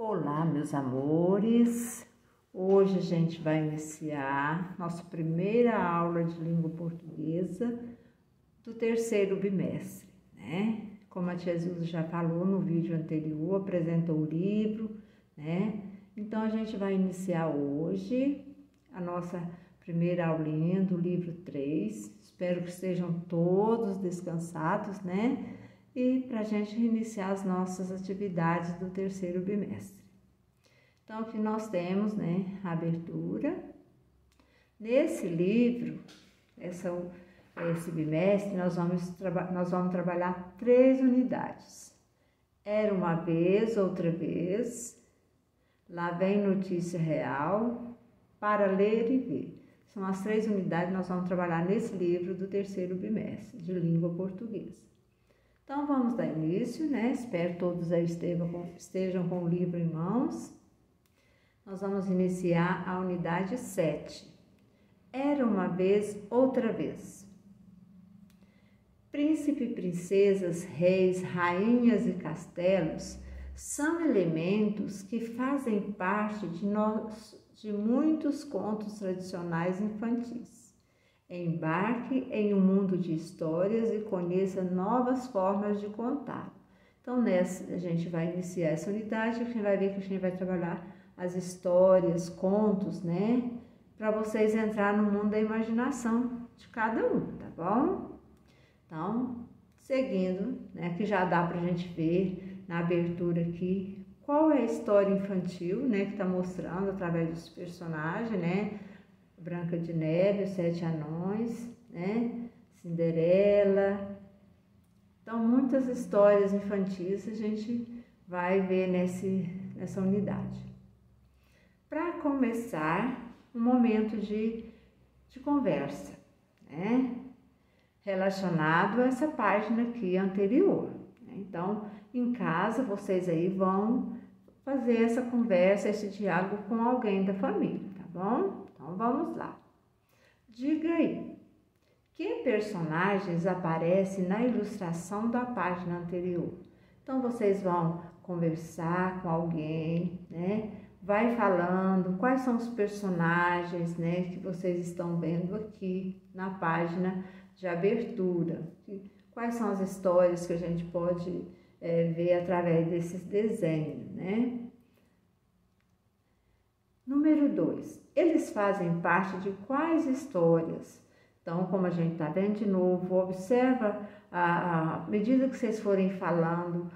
Olá, meus amores! Hoje a gente vai iniciar nossa primeira aula de língua portuguesa do terceiro bimestre, né? Como a tia Zilda já falou no vídeo anterior, apresentou o livro, né? Então, a gente vai iniciar hoje a nossa primeira aulinha do livro 3. Espero que estejam todos descansados, né? E para a gente iniciar as nossas atividades do terceiro bimestre. Então, aqui nós temos, né, a abertura. Nesse livro, esse bimestre, nós vamos trabalhar 3 unidades. Era uma vez, outra vez, lá vem notícia real, para ler e ver. São as 3 unidades que nós vamos trabalhar nesse livro do terceiro bimestre de língua portuguesa. Então, vamos dar início, né? Espero todos aí estejam com o livro em mãos. Nós vamos iniciar a unidade 7. Era uma vez, outra vez. Príncipe, princesas, reis, rainhas e castelos são elementos que fazem parte de muitos contos tradicionais infantis. Embarque em um mundo de histórias e conheça novas formas de contar. Então, a gente vai iniciar essa unidade, a gente vai ver que a gente vai trabalhar as histórias, contos, né? Para vocês entrarem no mundo da imaginação de cada um, tá bom? Então, seguindo, né? Que já dá para a gente ver na abertura aqui qual é a história infantil, né? Que está mostrando através dos personagens, né? Branca de Neve, os 7 anões, né? Cinderela. Então, muitas histórias infantis a gente vai ver nessa unidade. Para começar, um momento de conversa, né? Relacionado a essa página aqui anterior. Né? Então, em casa, vocês aí vão fazer essa conversa, esse diálogo com alguém da família, tá bom? Então, vamos lá. Diga aí, que personagens aparecem na ilustração da página anterior? Então, vocês vão conversar com alguém, né? Vai falando quais são os personagens, né, que vocês estão vendo aqui na página de abertura. Quais são as histórias que a gente pode ver através desses desenhos, né? Número 2, eles fazem parte de quais histórias? Então, como a gente está vendo de novo, observa à medida que vocês forem falando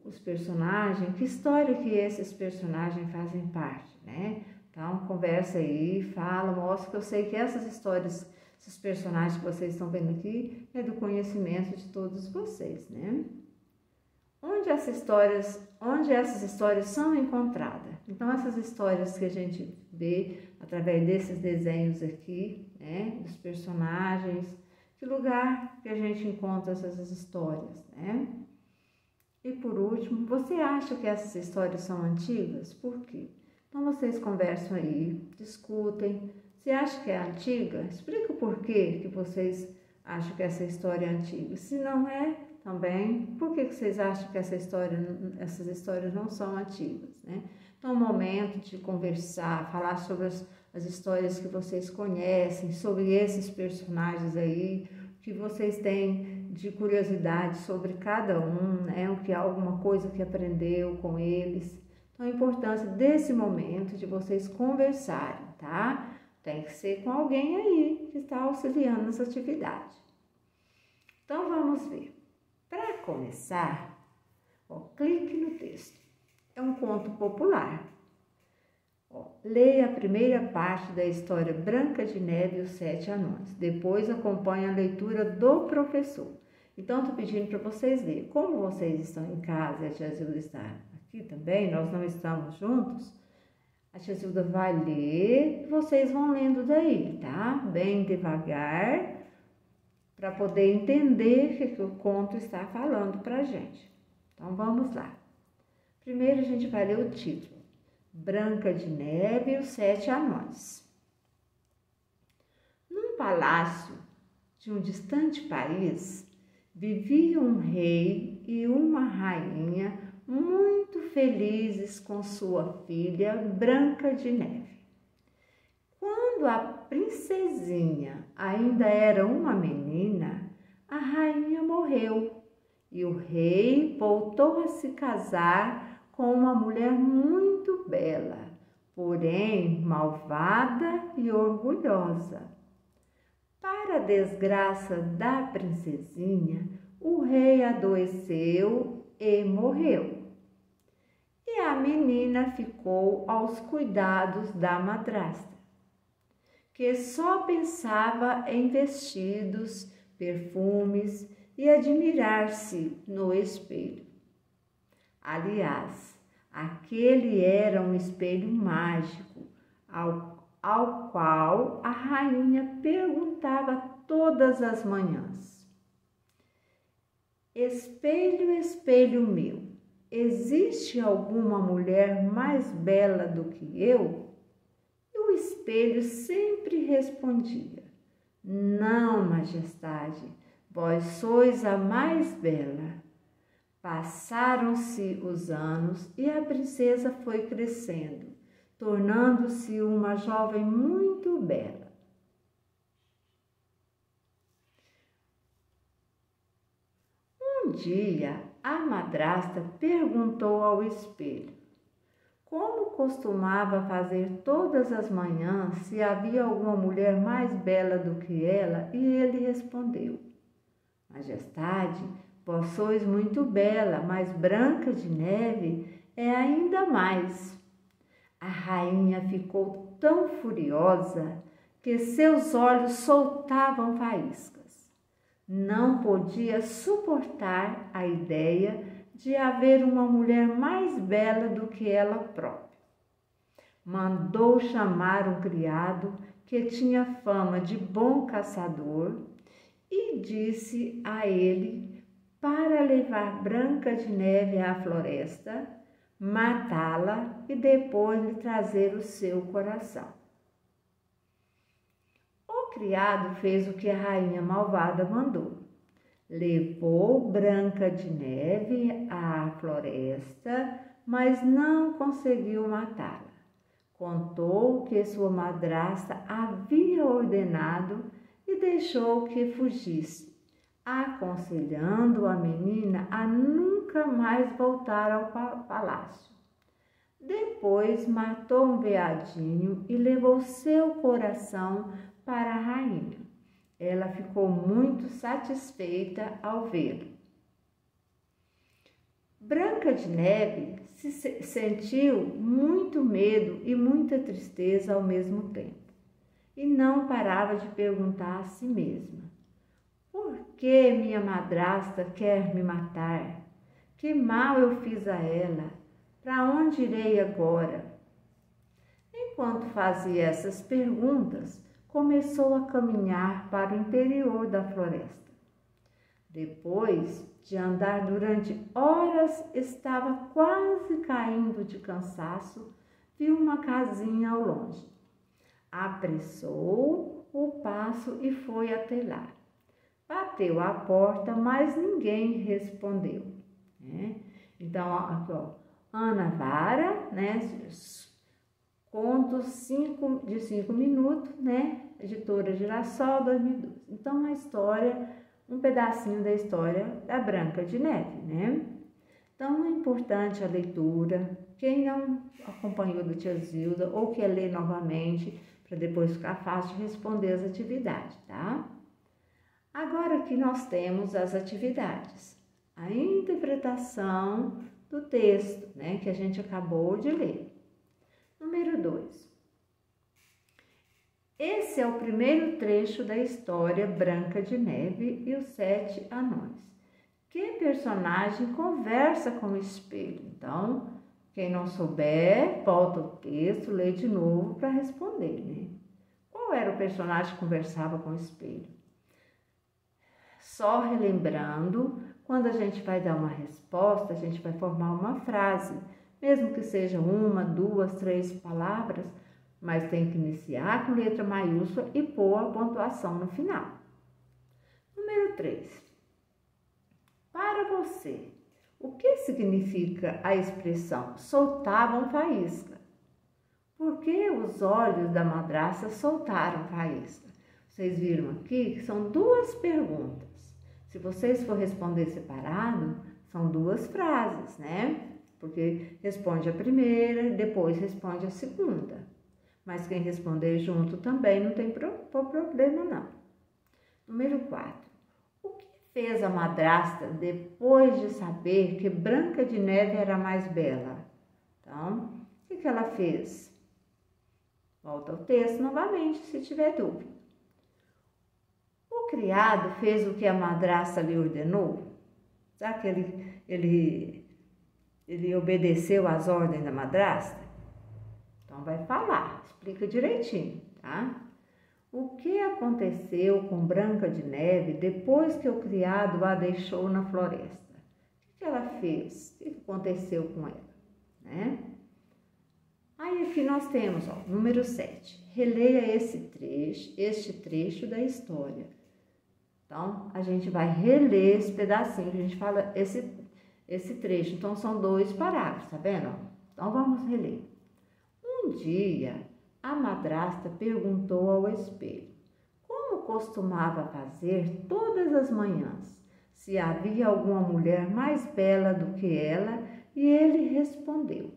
os personagens, que história que esses personagens fazem parte, né? Então, conversa aí, fala, mostra que eu sei que essas histórias, esses personagens que vocês estão vendo aqui, é do conhecimento de todos vocês, né? Onde essas histórias são encontradas? Então, essas histórias que a gente vê através desses desenhos aqui, né, dos personagens, que lugar que a gente encontra essas histórias, né? E por último, você acha que essas histórias são antigas? Por quê? Então, vocês conversam aí, discutem. Você acha que é antiga? Explica o porquê que vocês acham que essa história é antiga. Se não é, também, por que vocês acham que essas histórias não são antigas, né? Então, é um momento de conversar, falar sobre as histórias que vocês conhecem, sobre esses personagens aí, que vocês têm de curiosidade sobre cada um, né? Alguma coisa que aprendeu com eles. Então, a importância desse momento de vocês conversarem, tá? Tem que ser com alguém aí que está auxiliando nessa atividade. Então, vamos ver. Para começar, clique no texto. É um conto popular. Leia a primeira parte da história Branca de Neve e os 7 anões. Depois acompanhe a leitura do professor. Então, estou pedindo para vocês lerem. Como vocês estão em casa e a tia Zilda está aqui também, nós não estamos juntos, a tia Zilda vai ler e vocês vão lendo daí, tá? Bem devagar, para poder entender o que o conto está falando para a gente. Então, vamos lá. Primeiro, a gente vai ler o título. Branca de Neve e os 7 anões. Num palácio de um distante país, vivia um rei e uma rainha muito felizes com sua filha Branca de Neve. Quando a princesinha ainda era uma menina, a rainha morreu e o rei voltou a se casar com uma mulher muito bela, porém malvada e orgulhosa. Para a desgraça da princesinha, o rei adoeceu e morreu. E a menina ficou aos cuidados da madrasta, que só pensava em vestidos, perfumes e admirar-se no espelho. Aliás, aquele era um espelho mágico, ao qual a rainha perguntava todas as manhãs: Espelho, espelho meu, existe alguma mulher mais bela do que eu? E o espelho sempre respondia: Não, majestade, vós sois a mais bela. Passaram-se os anos e a princesa foi crescendo, tornando-se uma jovem muito bela. Um dia, a madrasta perguntou ao espelho como costumava fazer todas as manhãs se havia alguma mulher mais bela do que ela, e ele respondeu: Majestade, vós sois muito bela, mas Branca de Neve é ainda mais. A rainha ficou tão furiosa que seus olhos soltavam faíscas. Não podia suportar a ideia de haver uma mulher mais bela do que ela própria. Mandou chamar um criado que tinha fama de bom caçador e disse a ele para levar Branca de Neve à floresta, matá-la e depois lhe trazer o seu coração. O criado fez o que a rainha malvada mandou. Levou Branca de Neve à floresta, mas não conseguiu matá-la. Contou que sua madrasta havia ordenado e deixou que fugisse, aconselhando a menina a nunca mais voltar ao palácio. Depois matou um veadinho e levou seu coração para a rainha. Ela ficou muito satisfeita ao vê-lo. Branca de Neve sentiu muito medo e muita tristeza ao mesmo tempo, e não parava de perguntar a si mesma: por que minha madrasta quer me matar? Que mal eu fiz a ela? Para onde irei agora? Enquanto fazia essas perguntas, começou a caminhar para o interior da floresta. Depois de andar durante horas, estava quase caindo de cansaço, viu uma casinha ao longe. Apressou o passo e foi até lá. Bateu à porta, mas ninguém respondeu, né? Então, aqui, ó, Ana Vara, né? Contos de 5 minutos, né? Editora Girassol, 2012. Então, a história, um pedacinho da história da Branca de Neve, né? Então, é importante a leitura. Quem não acompanhou do Tia Zilda ou quer ler novamente, para depois ficar fácil de responder as atividades, tá? Agora aqui nós temos as atividades. A interpretação do texto, né? Que a gente acabou de ler. Número 2. Esse é o primeiro trecho da história Branca de Neve e os 7 Anões. Que personagem conversa com o espelho? Então, quem não souber, volta o texto, lê de novo para responder, né? Qual era o personagem que conversava com o espelho? Só relembrando, quando a gente vai dar uma resposta, a gente vai formar uma frase, mesmo que seja 1, 2, 3 palavras, mas tem que iniciar com letra maiúscula e pôr a pontuação no final. Número 3. Para você, O que significa a expressão soltavam faísca? Por que os olhos da madrasta soltaram faísca? Vocês viram aqui que são duas perguntas. Se vocês for responder separado, são duas frases, né? Porque responde a primeira e depois responde a segunda. Mas quem responder junto também não tem problema, não. Número 4. O que fez a madrasta depois de saber que Branca de Neve era mais bela? Então, o que ela fez? Volta ao texto novamente, se tiver dúvida. O criado fez o que a madrasta lhe ordenou? Será que ele obedeceu às ordens da madrasta? Então, vai falar, explica direitinho, tá? O que aconteceu com Branca de Neve depois que o criado a deixou na floresta? O que ela fez? O que aconteceu com ela? Né? Aí aqui nós temos, ó, número 7. Releia este trecho da história. Então, a gente vai reler esse pedacinho, a gente fala esse trecho. Então, são 2 parágrafos, tá vendo? Então, vamos reler. Um dia, a madrasta perguntou ao espelho, como costumava fazer todas as manhãs, se havia alguma mulher mais bela do que ela, e ele respondeu,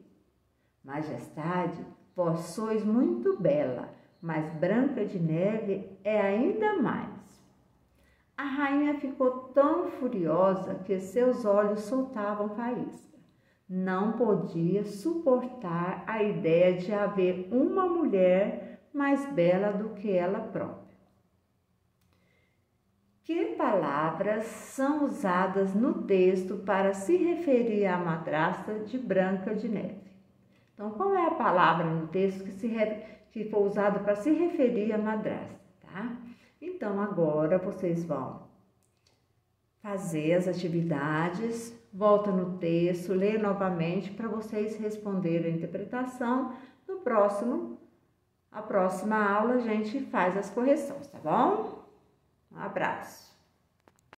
Majestade, vós sois muito bela, mas Branca de Neve é ainda mais. A rainha ficou tão furiosa que seus olhos soltavam faísca. Não podia suportar a ideia de haver uma mulher mais bela do que ela própria. Que palavras são usadas no texto para se referir à madrasta de Branca de Neve? Então, qual é a palavra no texto que foi usada para se referir à madrasta, tá? Então, agora vocês vão fazer as atividades, volta no texto, lê novamente para vocês responderem a interpretação. A próxima aula a gente faz as correções, tá bom? Um abraço.